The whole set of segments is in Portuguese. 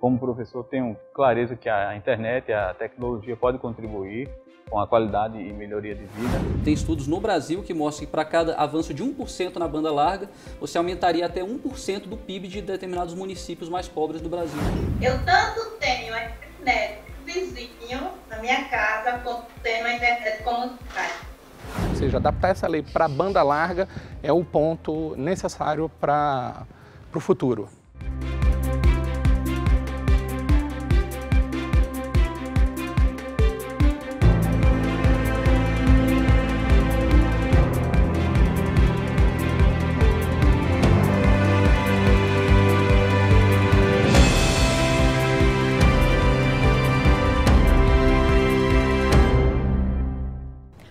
como professor, tenho clareza que a internet, a tecnologia pode contribuir com a qualidade e melhoria de vida. Tem estudos no Brasil que mostram que para cada avanço de 1% na banda larga, você aumentaria até 1% do PIB de determinados municípios mais pobres do Brasil. Eu tanto tenho a internet vizinho na minha casa, quanto tenho a internet comunitária. Ou seja, adaptar essa lei para a banda larga é o ponto necessário para o futuro.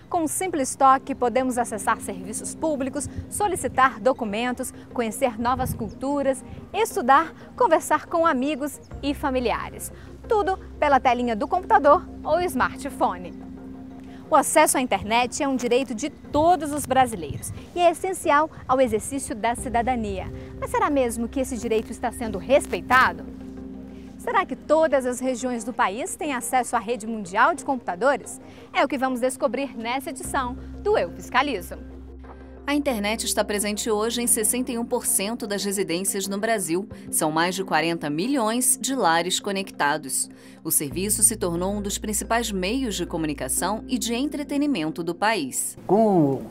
Com um simples toque, podemos acessar serviços públicos, solicitar documentos, conhecer novas culturas, estudar, conversar com amigos e familiares. Tudo pela telinha do computador ou smartphone. O acesso à internet é um direito de todos os brasileiros e é essencial ao exercício da cidadania. Mas será mesmo que esse direito está sendo respeitado? Será que todas as regiões do país têm acesso à rede mundial de computadores? É o que vamos descobrir nessa edição do Eu Fiscalizo. A internet está presente hoje em 61% das residências no Brasil. São mais de 40 milhões de lares conectados. O serviço se tornou um dos principais meios de comunicação e de entretenimento do país. Com o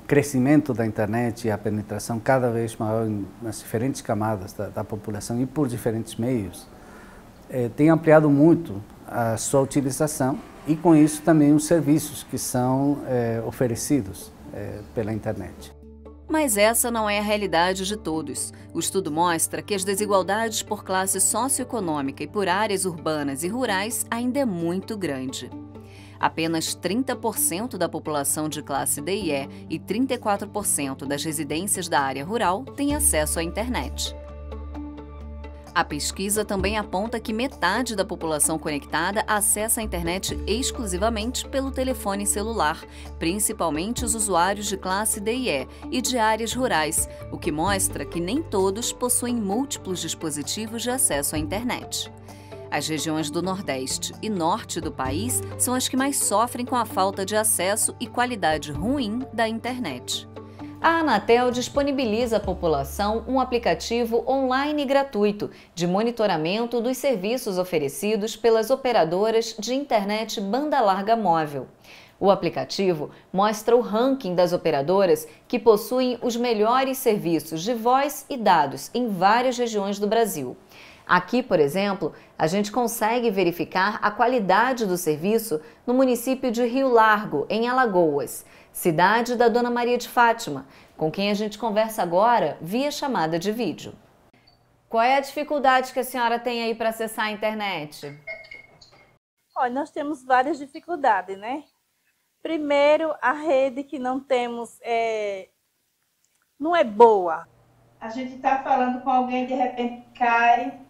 crescimento da internet e a penetração cada vez maior nas diferentes camadas da população e por diferentes meios, tem ampliado muito a sua utilização e, com isso, também os serviços que são oferecidos pela internet. Mas essa não é a realidade de todos. O estudo mostra que as desigualdades por classe socioeconômica e por áreas urbanas e rurais ainda é muito grande. Apenas 30% da população de classe D e E e 34% das residências da área rural têm acesso à internet. A pesquisa também aponta que metade da população conectada acessa a internet exclusivamente pelo telefone celular, principalmente os usuários de classe D e de áreas rurais, o que mostra que nem todos possuem múltiplos dispositivos de acesso à internet. As regiões do Nordeste e Norte do país são as que mais sofrem com a falta de acesso e qualidade ruim da internet. A Anatel disponibiliza à população um aplicativo online gratuito de monitoramento dos serviços oferecidos pelas operadoras de internet banda larga móvel. O aplicativo mostra o ranking das operadoras que possuem os melhores serviços de voz e dados em várias regiões do Brasil. Aqui, por exemplo, a gente consegue verificar a qualidade do serviço no município de Rio Largo, em Alagoas, cidade da Dona Maria de Fátima, com quem a gente conversa agora via chamada de vídeo. Qual é a dificuldade que a senhora tem aí para acessar a internet? Olha, nós temos várias dificuldades, né? Primeiro, a rede que não temos não é boa. A gente está falando com alguém, de repente cai,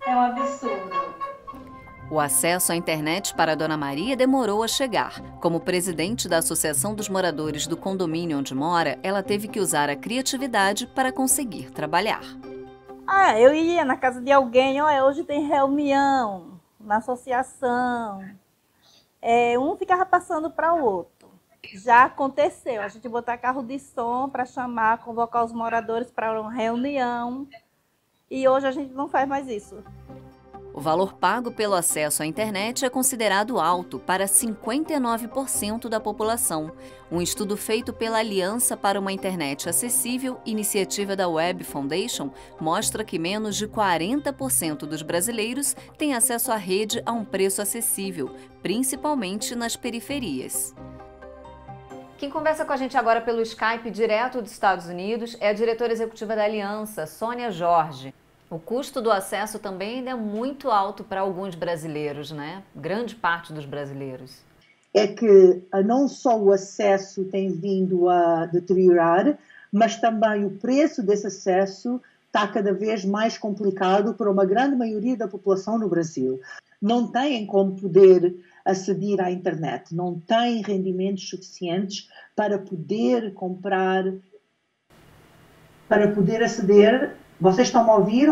é um absurdo. O acesso à internet para a Dona Maria demorou a chegar. Como presidente da Associação dos Moradores do condomínio onde mora, ela teve que usar a criatividade para conseguir trabalhar. Eu ia na casa de alguém, hoje tem reunião na associação. Um ficava passando para o outro. Já aconteceu, a gente botar carro de som para chamar, convocar os moradores para uma reunião. E hoje a gente não faz mais isso. O valor pago pelo acesso à internet é considerado alto para 59% da população. Um estudo feito pela Aliança para uma Internet Acessível, iniciativa da Web Foundation, mostra que menos de 40% dos brasileiros têm acesso à rede a um preço acessível, principalmente nas periferias. Quem conversa com a gente agora pelo Skype, direto dos Estados Unidos, é a diretora executiva da Aliança, Sônia Jorge. O custo do acesso também ainda é muito alto para alguns brasileiros, né? Grande parte dos brasileiros. É que não só o acesso tem vindo a deteriorar, mas também o preço desse acesso está cada vez mais complicado para uma grande maioria da população no Brasil. Não têm como poder aceder à internet, não têm rendimentos suficientes para poder comprar, para poder aceder. Vocês estão a ouvir?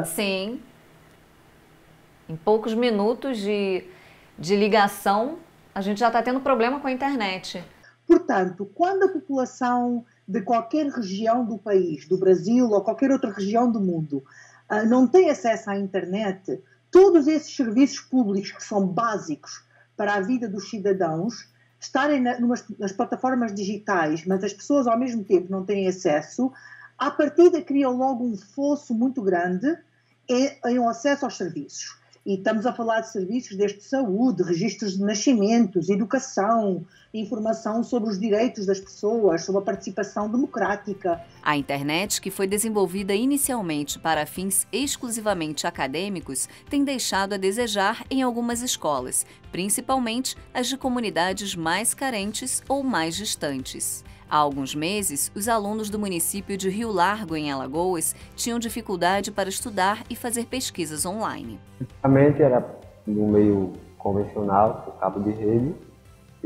Sim. Em poucos minutos de ligação, a gente já está tendo problema com a internet. Portanto, quando a população de qualquer região do país, do Brasil ou qualquer outra região do mundo, não tem acesso à internet, todos esses serviços públicos que são básicos para a vida dos cidadãos, estarem nas plataformas digitais, mas as pessoas ao mesmo tempo não têm acesso, à partida criam logo um fosso muito grande em acesso aos serviços. E estamos a falar de serviços desde saúde, registros de nascimentos, educação, informação sobre os direitos das pessoas, sobre a participação democrática. A internet, que foi desenvolvida inicialmente para fins exclusivamente acadêmicos, tem deixado a desejar em algumas escolas, principalmente as de comunidades mais carentes ou mais distantes. Há alguns meses, os alunos do município de Rio Largo, em Alagoas, tinham dificuldade para estudar e fazer pesquisas online. Antigamente era no meio convencional, com cabo de rede,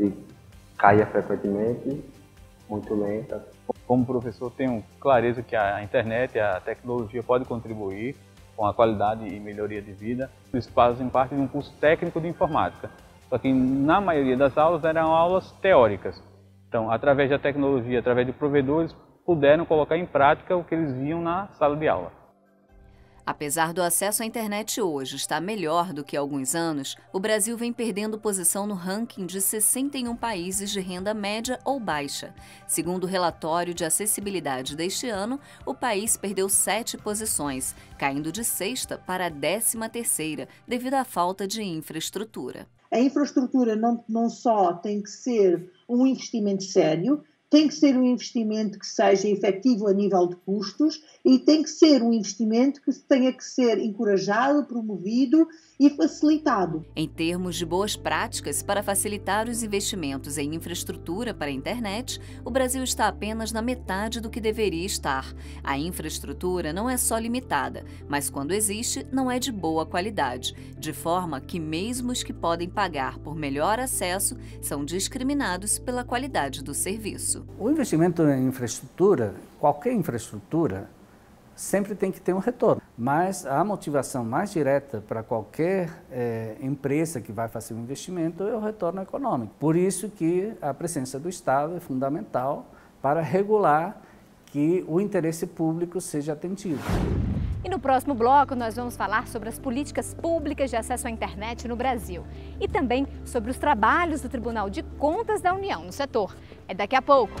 e caía frequentemente, muito lenta. Como professor, tenho clareza que a internet e a tecnologia podem contribuir com a qualidade e melhoria de vida. Eles fazem parte de um curso técnico de informática, só que na maioria das aulas eram aulas teóricas. Então, através da tecnologia, através de provedores, puderam colocar em prática o que eles viam na sala de aula. Apesar do acesso à internet hoje estar melhor do que há alguns anos, o Brasil vem perdendo posição no ranking de 61 países de renda média ou baixa. Segundo o relatório de acessibilidade deste ano, o país perdeu 7 posições, caindo de 6ª para a 13ª, devido à falta de infraestrutura. A infraestrutura não só tem que ser um investimento sério, tem que ser um investimento que seja efetivo a nível de custos e tem que ser um investimento que tenha que ser encorajado, promovido e facilitado. Em termos de boas práticas para facilitar os investimentos em infraestrutura para a internet, o Brasil está apenas na metade do que deveria estar. A infraestrutura não é só limitada, mas quando existe, não é de boa qualidade, de forma que mesmo os que podem pagar por melhor acesso são discriminados pela qualidade do serviço. O investimento em infraestrutura, qualquer infraestrutura, sempre tem que ter um retorno. Mas a motivação mais direta para qualquer empresa que vai fazer um investimento é o retorno econômico. Por isso que a presença do Estado é fundamental para regular que o interesse público seja atendido. E no próximo bloco nós vamos falar sobre as políticas públicas de acesso à internet no Brasil e também sobre os trabalhos do Tribunal de Contas da União no setor. É daqui a pouco.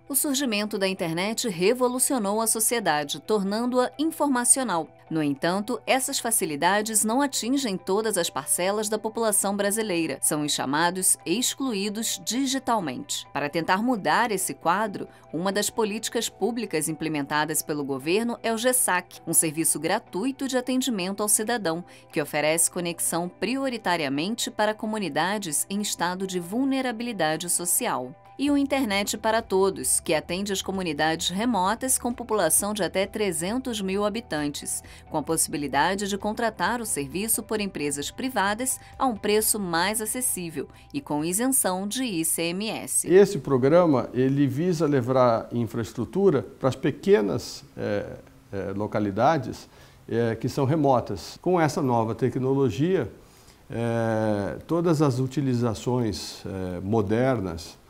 O surgimento da internet revolucionou a sociedade, tornando-a informacional. No entanto, essas facilidades não atingem todas as parcelas da população brasileira. São os chamados excluídos digitalmente. Para tentar mudar esse quadro, uma das políticas públicas implementadas pelo governo é o GESAC, um serviço gratuito de atendimento ao cidadão, que oferece conexão prioritariamente para comunidades em estado de vulnerabilidade social. E o Internet para Todos, que atende as comunidades remotas com população de até 300 mil habitantes, com a possibilidade de contratar o serviço por empresas privadas a um preço mais acessível e com isenção de ICMS. Esse programa ele visa levar infraestrutura para as pequenas localidades que são remotas. Com essa nova tecnologia, todas as utilizações modernas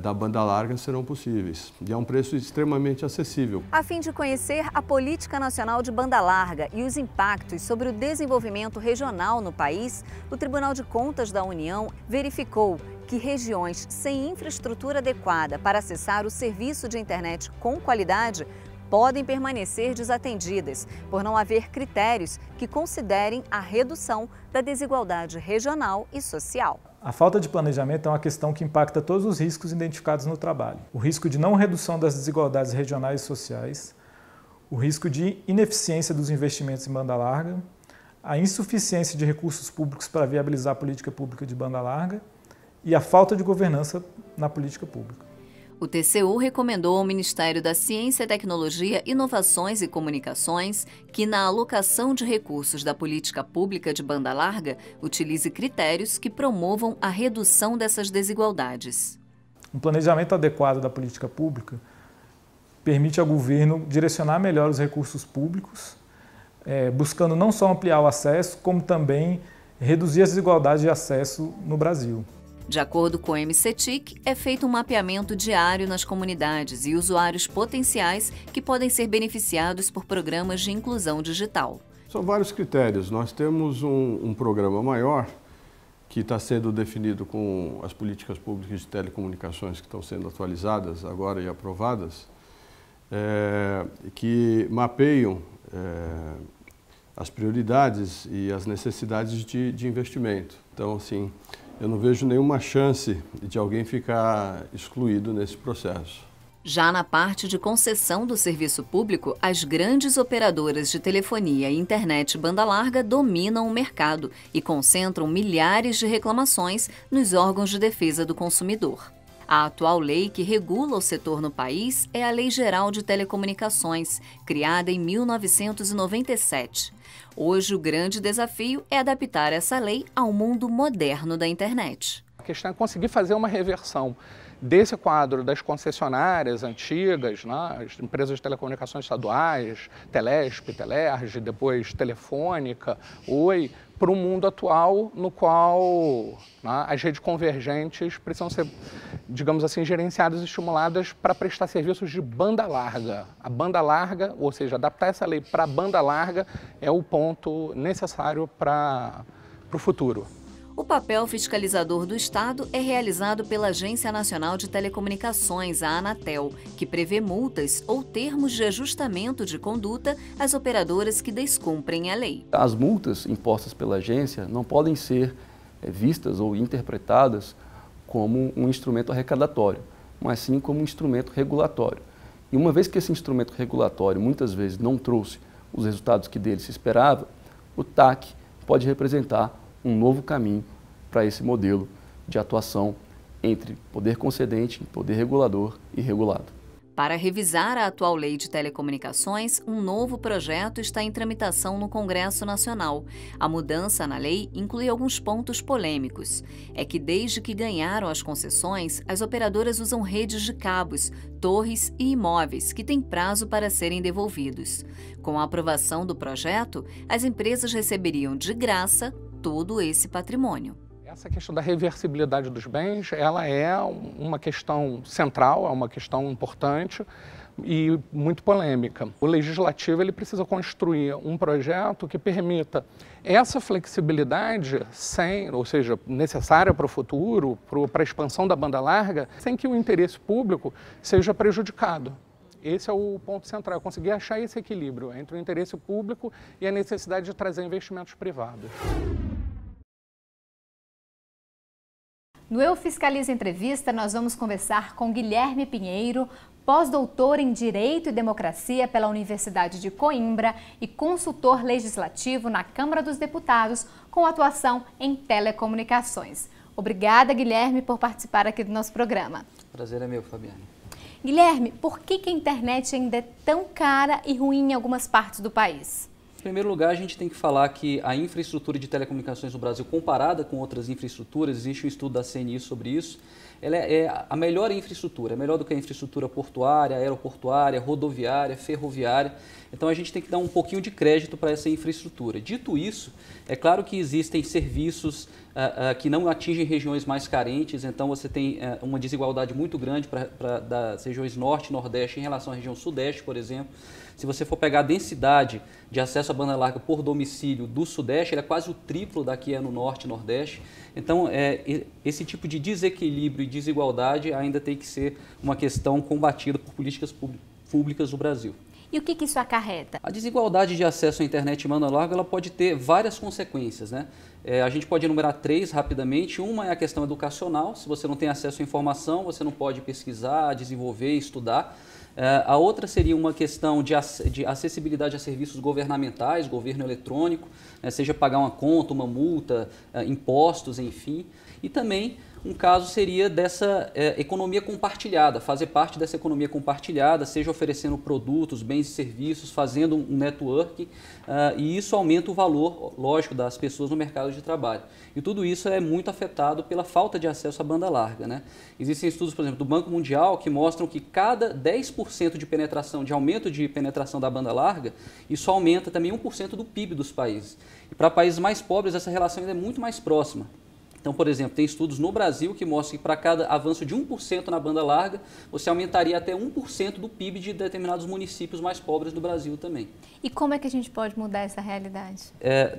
da banda larga serão possíveis e a um preço extremamente acessível. A fim de conhecer a Política Nacional de Banda Larga e os impactos sobre o desenvolvimento regional no país, o Tribunal de Contas da União verificou que regiões sem infraestrutura adequada para acessar o serviço de internet com qualidade podem permanecer desatendidas, por não haver critérios que considerem a redução da desigualdade regional e social. A falta de planejamento é uma questão que impacta todos os riscos identificados no trabalho. O risco de não redução das desigualdades regionais e sociais, o risco de ineficiência dos investimentos em banda larga, a insuficiência de recursos públicos para viabilizar a política pública de banda larga e a falta de governança na política pública. O TCU recomendou ao Ministério da Ciência, Tecnologia, Inovações e Comunicações que, na alocação de recursos da política pública de banda larga, utilize critérios que promovam a redução dessas desigualdades. Um planejamento adequado da política pública permite ao governo direcionar melhor os recursos públicos, buscando não só ampliar o acesso, como também reduzir as desigualdades de acesso no Brasil. De acordo com o MCTIC, é feito um mapeamento diário nas comunidades e usuários potenciais que podem ser beneficiados por programas de inclusão digital. São vários critérios. Nós temos um programa maior que está sendo definido com as políticas públicas de telecomunicações que estão sendo atualizadas agora e aprovadas, que mapeiam as prioridades e as necessidades de investimento. Então, assim, eu não vejo nenhuma chance de alguém ficar excluído nesse processo. Já na parte de concessão do serviço público, as grandes operadoras de telefonia e internet banda larga dominam o mercado e concentram milhares de reclamações nos órgãos de defesa do consumidor. A atual lei que regula o setor no país é a Lei Geral de Telecomunicações, criada em 1997. Hoje, o grande desafio é adaptar essa lei ao mundo moderno da internet. A questão é conseguir fazer uma reversão desse quadro das concessionárias antigas, né, as empresas de telecomunicações estaduais, Telesp, Telerge, depois Telefônica, Oi, para um mundo atual no qual, né, as redes convergentes precisam ser, digamos assim, gerenciadas e estimuladas para prestar serviços de banda larga. A banda larga, ou seja, adaptar essa lei para a banda larga é o ponto necessário para o futuro. O papel fiscalizador do Estado é realizado pela Agência Nacional de Telecomunicações, a Anatel, que prevê multas ou termos de ajustamento de conduta às operadoras que descumprem a lei. As multas impostas pela agência não podem ser vistas ou interpretadas como um instrumento arrecadatório, mas sim como um instrumento regulatório. E uma vez que esse instrumento regulatório muitas vezes não trouxe os resultados que dele se esperava, o TAC pode representar um novo caminho para esse modelo de atuação entre poder concedente, poder regulador e regulado. Para revisar a atual lei de telecomunicações, um novo projeto está em tramitação no Congresso Nacional. A mudança na lei inclui alguns pontos polêmicos. É que desde que ganharam as concessões, as operadoras usam redes de cabos, torres e imóveis que têm prazo para serem devolvidos. Com a aprovação do projeto, as empresas receberiam de graça todo esse patrimônio. Essa questão da reversibilidade dos bens, ela é uma questão central, é uma questão importante e muito polêmica. O legislativo ele precisa construir um projeto que permita essa flexibilidade, ou seja, necessária para o futuro, para a expansão da banda larga, sem que o interesse público seja prejudicado. Esse é o ponto central, conseguir achar esse equilíbrio entre o interesse público e a necessidade de trazer investimentos privados. No Eu Fiscalizo Entrevista, nós vamos conversar com Guilherme Pinheiro, pós-doutor em Direito e Democracia pela Universidade de Coimbra e consultor legislativo na Câmara dos Deputados, com atuação em telecomunicações. Obrigada, Guilherme, por participar aqui do nosso programa. Prazer é meu, Fabiane. Guilherme, por que a internet ainda é tão cara e ruim em algumas partes do país? Em primeiro lugar, a gente tem que falar que a infraestrutura de telecomunicações no Brasil, comparada com outras infraestruturas, existe um estudo da CNI sobre isso, ela é a melhor infraestrutura, é melhor do que a infraestrutura portuária, aeroportuária, rodoviária, ferroviária. Então a gente tem que dar um pouquinho de crédito para essa infraestrutura. Dito isso, é claro que existem serviços que não atingem regiões mais carentes, então você tem uma desigualdade muito grande das regiões norte e nordeste em relação à região sudeste, por exemplo. Se você for pegar a densidade de acesso à banda larga por domicílio do sudeste, ela é quase o triplo da que é no norte e nordeste. Então, esse tipo de desequilíbrio e desigualdade ainda tem que ser uma questão combatida por políticas públicas do Brasil. E o que isso acarreta? A desigualdade de acesso à internet em banda larga ela pode ter várias consequências, né? A gente pode enumerar 3 rapidamente. Uma é a questão educacional. Se você não tem acesso à informação, você não pode pesquisar, desenvolver, estudar. A outra seria uma questão de acessibilidade a serviços governamentais, governo eletrônico, seja pagar uma conta, uma multa, impostos, enfim. E também um caso seria dessa economia compartilhada, fazer parte dessa economia compartilhada, seja oferecendo produtos, bens e serviços, fazendo um networking, e isso aumenta o valor, lógico, das pessoas no mercado de trabalho. E tudo isso é muito afetado pela falta de acesso à banda larga, né? Existem estudos, por exemplo, do Banco Mundial que mostram que cada 10% de penetração, de aumento de penetração da banda larga, isso aumenta também 1% do PIB dos países. E para países mais pobres, essa relação ainda é muito mais próxima. Então, por exemplo, tem estudos no Brasil que mostram que para cada avanço de 1% na banda larga, você aumentaria até 1% do PIB de determinados municípios mais pobres do Brasil também. E como é que a gente pode mudar essa realidade?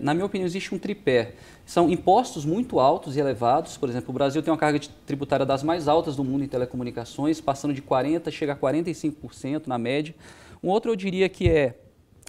Na minha opinião, existe um tripé. São impostos muito altos e elevados. Por exemplo, o Brasil tem uma carga tributária das mais altas do mundo em telecomunicações, passando de 40% chega a 45% na média. Um outro eu diria que é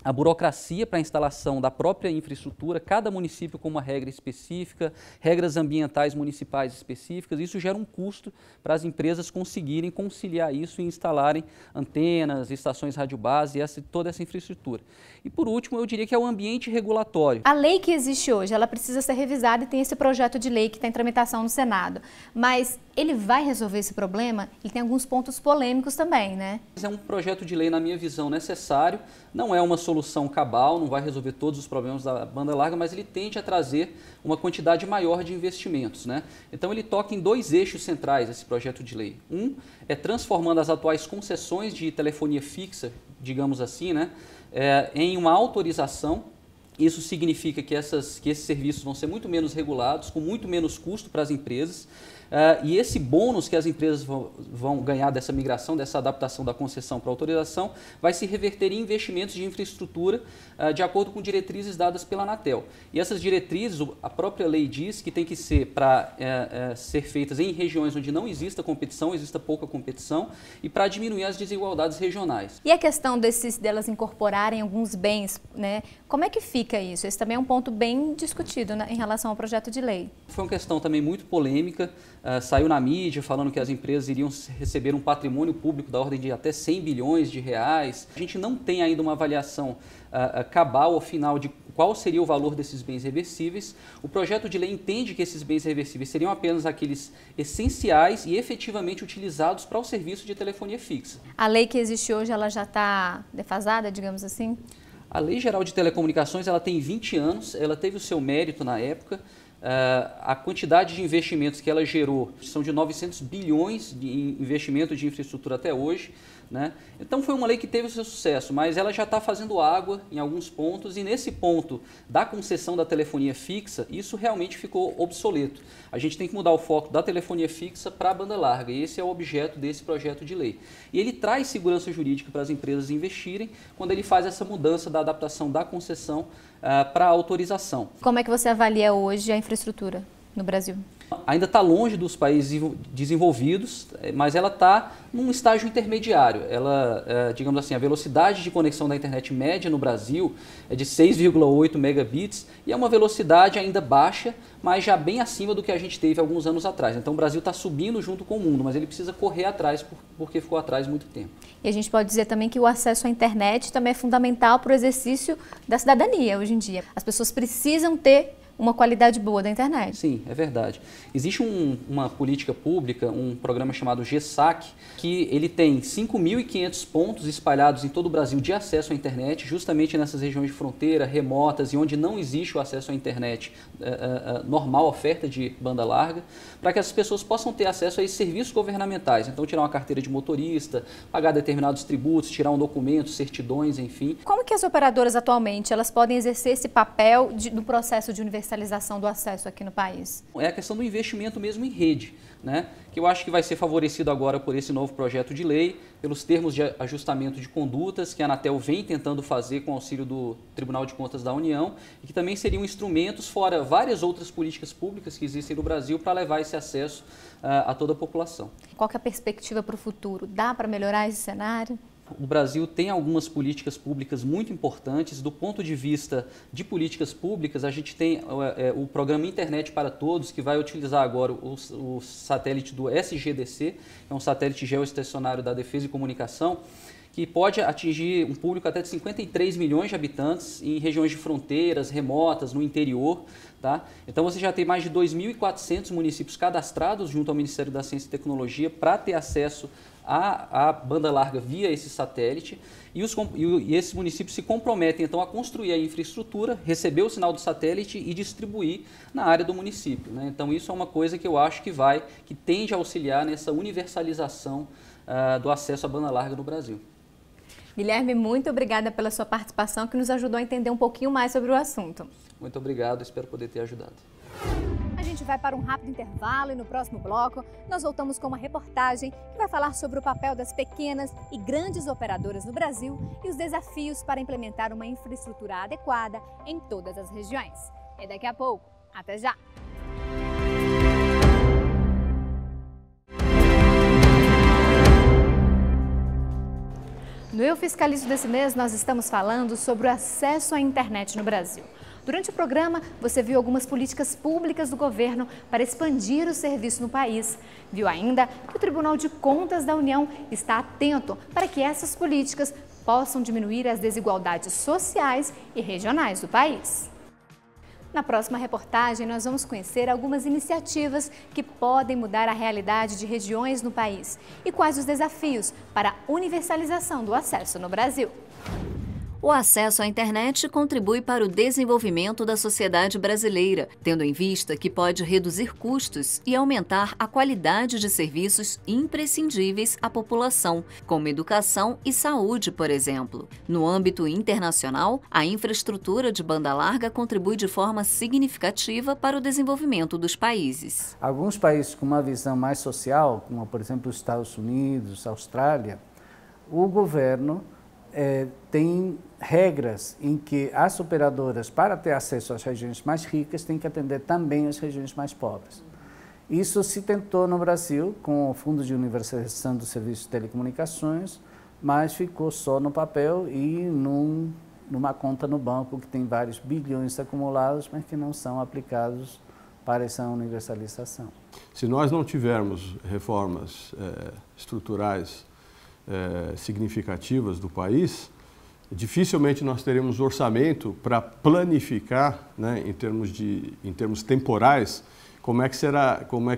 a burocracia para a instalação da própria infraestrutura, cada município com uma regra específica, regras ambientais municipais específicas, isso gera um custo para as empresas conseguirem conciliar isso e instalarem antenas, estações radiobase e toda essa infraestrutura. E por último, eu diria que é o ambiente regulatório. A lei que existe hoje, ela precisa ser revisada e tem esse projeto de lei que está em tramitação no Senado, mas ele vai resolver esse problema? Ele tem alguns pontos polêmicos também, né? É um projeto de lei, na minha visão, necessário, não é uma solução cabal, não vai resolver todos os problemas da banda larga, mas ele tende a trazer uma quantidade maior de investimentos, né? Então ele toca em dois eixos centrais, esse projeto de lei. Um é transformando as atuais concessões de telefonia fixa, digamos assim, né, em uma autorização. Isso significa que esses serviços vão ser muito menos regulados, com muito menos custo para as empresas. E esse bônus que as empresas vão ganhar dessa migração, dessa adaptação da concessão para a autorização, vai se reverter em investimentos de infraestrutura de acordo com diretrizes dadas pela Anatel. E essas diretrizes, a própria lei diz que tem que ser para ser feitas em regiões onde não exista competição, exista pouca competição, e para diminuir as desigualdades regionais. E a questão delas incorporarem alguns bens, né? Como é que fica isso? Esse também é um ponto bem discutido, né, em relação ao projeto de lei. Foi uma questão também muito polêmica. Saiu na mídia falando que as empresas iriam receber um patrimônio público da ordem de até 100 bilhões de reais. A gente não tem ainda uma avaliação cabal ou final de qual seria o valor desses bens reversíveis. O projeto de lei entende que esses bens reversíveis seriam apenas aqueles essenciais e efetivamente utilizados para o serviço de telefonia fixa. A lei que existe hoje, ela já está defasada, digamos assim? A Lei Geral de Telecomunicações, ela tem 20 anos, ela teve o seu mérito na época. A quantidade de investimentos que ela gerou são de 900 bilhões de investimento de infraestrutura até hoje, né? Então foi uma lei que teve o seu sucesso, mas ela já está fazendo água em alguns pontos, e nesse ponto da concessão da telefonia fixa, isso realmente ficou obsoleto. A gente tem que mudar o foco da telefonia fixa para a banda larga, e esse é o objeto desse projeto de lei. E ele traz segurança jurídica para as empresas investirem quando ele faz essa mudança da adaptação da concessão para a autorização. Como é que você avalia hoje a infraestrutura no Brasil? Ainda está longe dos países desenvolvidos, mas ela está num estágio intermediário. Ela, digamos assim, a velocidade de conexão da internet média no Brasil é de 6,8 megabits e é uma velocidade ainda baixa, mas já bem acima do que a gente teve alguns anos atrás. Então o Brasil está subindo junto com o mundo, mas ele precisa correr atrás porque ficou atrás muito tempo. E a gente pode dizer também que o acesso à internet também é fundamental para o exercício da cidadania hoje em dia. As pessoas precisam ter uma qualidade boa da internet. Sim, é verdade. Existe uma política pública, um programa chamado GSAC, que ele tem 5.500 pontos espalhados em todo o Brasil de acesso à internet, justamente nessas regiões de fronteira, remotas e onde não existe o acesso à internet normal, oferta de banda larga, para que as pessoas possam ter acesso a esses serviços governamentais. Então, tirar uma carteira de motorista, pagar determinados tributos, tirar um documento, certidões, enfim. Como que as operadoras atualmente elas podem exercer esse papel no processo de universalização do acesso aqui no país? É a questão do investimento mesmo em rede, né? Que eu acho que vai ser favorecido agora por esse novo projeto de lei, pelos termos de ajustamento de condutas que a Anatel vem tentando fazer com auxílio do Tribunal de Contas da União, e que também seriam instrumentos, fora várias outras políticas públicas que existem no Brasil, para levar esse acesso a toda a população. Qual que é a perspectiva para o futuro? Dá para melhorar esse cenário? O Brasil tem algumas políticas públicas muito importantes. Do ponto de vista de políticas públicas, a gente tem o Programa Internet para Todos, que vai utilizar agora o satélite do SGDC, que é um satélite geoestacionário da Defesa e Comunicação, que pode atingir um público até de 53 milhões de habitantes em regiões de fronteiras, remotas, no interior. Tá? Então você já tem mais de 2.400 municípios cadastrados junto ao Ministério da Ciência e Tecnologia para ter acesso à banda larga via esse satélite, e esses municípios se comprometem então a construir a infraestrutura, receber o sinal do satélite e distribuir na área do município, né? Então isso é uma coisa que eu acho que tende a auxiliar nessa universalização do acesso à banda larga no Brasil. Guilherme, muito obrigada pela sua participação, que nos ajudou a entender um pouquinho mais sobre o assunto. Muito obrigado, espero poder ter ajudado. A gente vai para um rápido intervalo e no próximo bloco nós voltamos com uma reportagem que vai falar sobre o papel das pequenas e grandes operadoras no Brasil e os desafios para implementar uma infraestrutura adequada em todas as regiões. É daqui a pouco. Até já! No Eu Fiscalizo desse mês, nós estamos falando sobre o acesso à internet no Brasil. Durante o programa, você viu algumas políticas públicas do governo para expandir o serviço no país. Viu ainda que o Tribunal de Contas da União está atento para que essas políticas possam diminuir as desigualdades sociais e regionais do país. Na próxima reportagem, nós vamos conhecer algumas iniciativas que podem mudar a realidade de regiões no país e quais os desafios para a universalização do acesso no Brasil. O acesso à internet contribui para o desenvolvimento da sociedade brasileira, tendo em vista que pode reduzir custos e aumentar a qualidade de serviços imprescindíveis à população, como educação e saúde, por exemplo. No âmbito internacional, a infraestrutura de banda larga contribui de forma significativa para o desenvolvimento dos países. Alguns países com uma visão mais social, como por exemplo os Estados Unidos, a Austrália, o governo tem regras em que as operadoras, para ter acesso às regiões mais ricas, têm que atender também as regiões mais pobres. Isso se tentou no Brasil com o Fundo de Universalização dos Serviços de Telecomunicações, mas ficou só no papel e numa conta no banco que tem vários bilhões acumulados, mas que não são aplicados para essa universalização. Se nós não tivermos reformas estruturais significativas do país, dificilmente nós teremos orçamento para planificar, né, em termos temporais, como é que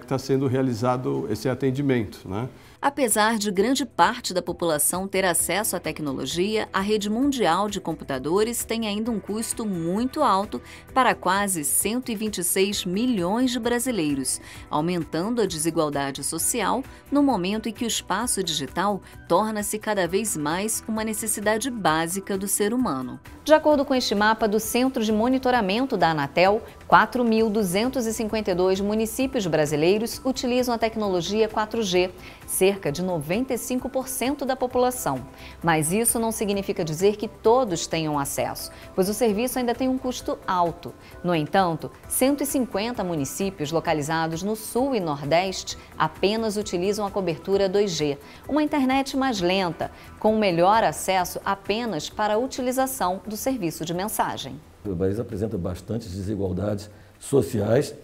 está sendo realizado esse atendimento, né? Apesar de grande parte da população ter acesso à tecnologia, a rede mundial de computadores tem ainda um custo muito alto para quase 126 milhões de brasileiros, aumentando a desigualdade social no momento em que o espaço digital torna-se cada vez mais uma necessidade básica do ser humano. De acordo com este mapa do Centro de Monitoramento da Anatel, 4.252 municípios brasileiros utilizam a tecnologia 4G, cerca de 95% da população. Mas isso não significa dizer que todos tenham acesso, pois o serviço ainda tem um custo alto. No entanto, 150 municípios localizados no Sul e Nordeste apenas utilizam a cobertura 2G, uma internet mais lenta, com melhor acesso apenas para a utilização do serviço de mensagem. O país apresenta bastantes desigualdades sociais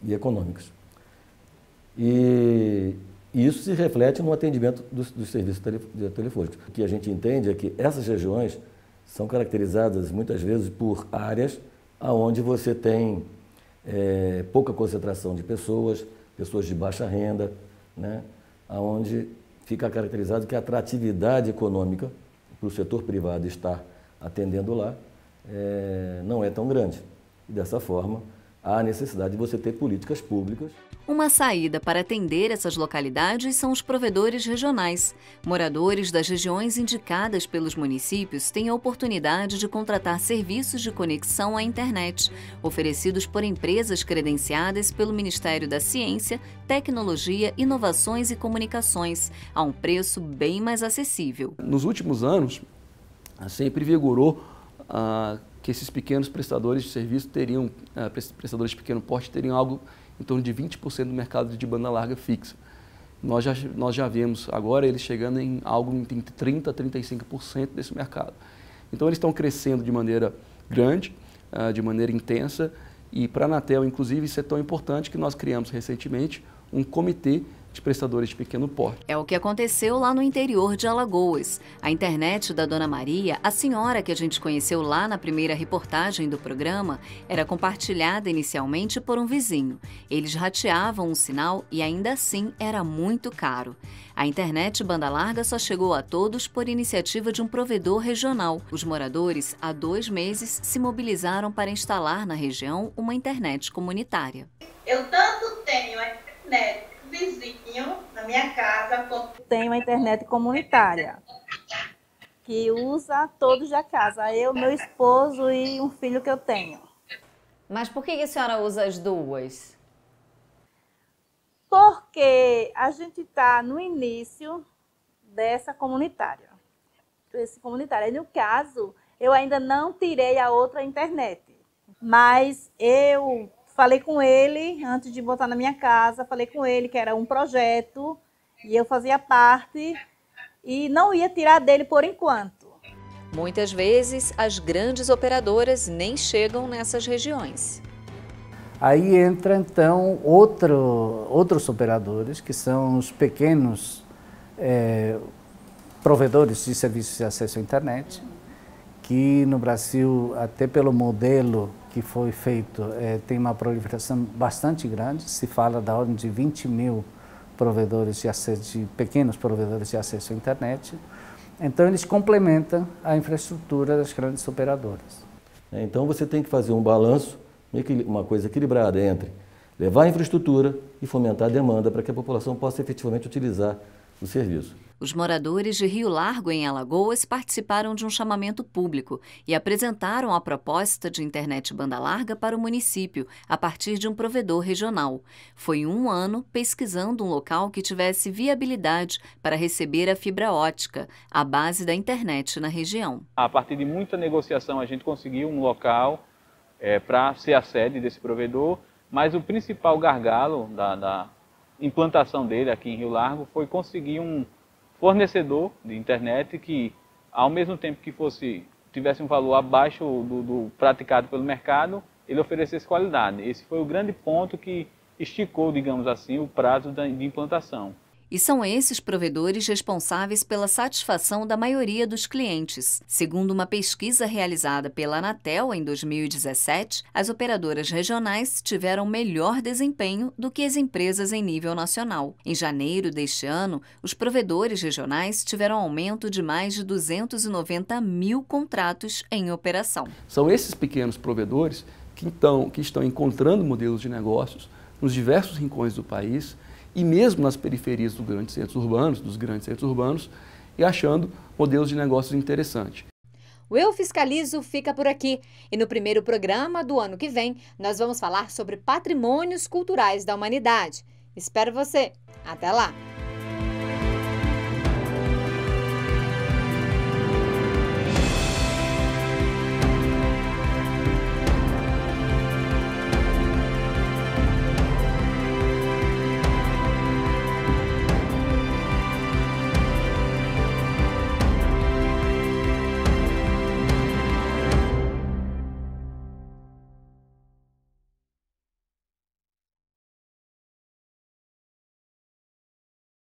e econômicas. E isso se reflete no atendimento dos serviços telefônicos. O que a gente entende é que essas regiões são caracterizadas muitas vezes por áreas onde você tem pouca concentração de pessoas de baixa renda, né? Onde fica caracterizado que a atratividade econômica para o setor privado estar atendendo lá não é tão grande. E dessa forma, há a necessidade de você ter políticas públicas. Uma saída para atender essas localidades são os provedores regionais. Moradores das regiões indicadas pelos municípios têm a oportunidade de contratar serviços de conexão à internet, oferecidos por empresas credenciadas pelo Ministério da Ciência, Tecnologia, Inovações e Comunicações, a um preço bem mais acessível. Nos últimos anos, sempre vigorou que esses pequenos prestadores de serviço teriam, prestadores de pequeno porte teriam algo em torno de 20% do mercado de banda larga fixa. nós já vemos agora eles chegando em algo entre 30% a 35% desse mercado. Então eles estão crescendo de maneira grande, de maneira intensa, e para a Anatel, inclusive, isso é tão importante que nós criamos recentemente um comitê de prestadores de pequeno porte. É o que aconteceu lá no interior de Alagoas. A internet da Dona Maria, a senhora que a gente conheceu lá na primeira reportagem do programa, era compartilhada inicialmente por um vizinho. Eles rateavam um sinal e ainda assim era muito caro. A internet banda larga só chegou a todos por iniciativa de um provedor regional. Os moradores, há 2 meses, se mobilizaram para instalar na região uma internet comunitária. Eu tanto tenho a internet vizinho na minha casa, quanto tenho a internet comunitária, que usa todos da casa, eu, meu esposo e um filho que eu tenho. Mas por que a senhora usa as duas? Porque a gente está no início dessa comunitária. E no caso, eu ainda não tirei a outra internet, mas eu falei com ele, antes de botar na minha casa, falei com ele que era um projeto e eu fazia parte e não ia tirar dele por enquanto. Muitas vezes, as grandes operadoras nem chegam nessas regiões. Aí entra, então, outros operadores, que são os pequenos provedores de serviços de acesso à internet, que no Brasil, até pelo modelo que foi feito, tem uma proliferação bastante grande. Se fala da ordem de 20 mil provedores de acesso, de pequenos provedores de acesso à internet. Então, eles complementam a infraestrutura das grandes operadoras. Então, você tem que fazer um balanço, uma coisa equilibrada entre levar a infraestrutura e fomentar a demanda para que a população possa efetivamente utilizar o serviço. Os moradores de Rio Largo, em Alagoas, participaram de um chamamento público e apresentaram a proposta de internet banda larga para o município, a partir de um provedor regional. Foi 1 ano pesquisando um local que tivesse viabilidade para receber a fibra ótica, a base da internet na região. A partir de muita negociação, a gente conseguiu um local para ser a sede desse provedor, mas o principal gargalo da implantação dele aqui em Rio Largo foi conseguir um fornecedor de internet que, ao mesmo tempo que tivesse um valor abaixo do praticado pelo mercado, ele oferecesse qualidade. Esse foi o grande ponto que esticou, digamos assim, o prazo de implantação. E são esses provedores responsáveis pela satisfação da maioria dos clientes. Segundo uma pesquisa realizada pela Anatel em 2017, as operadoras regionais tiveram melhor desempenho do que as empresas em nível nacional. Em janeiro deste ano, os provedores regionais tiveram aumento de mais de 290 mil contratos em operação. São esses pequenos provedores que estão encontrando modelos de negócios nos diversos rincões do país, e mesmo nas periferias dos grandes centros urbanos, e achando modelos de negócios interessantes. O Eu Fiscalizo fica por aqui e no primeiro programa do ano que vem nós vamos falar sobre patrimônios culturais da humanidade. Espero você. Até lá!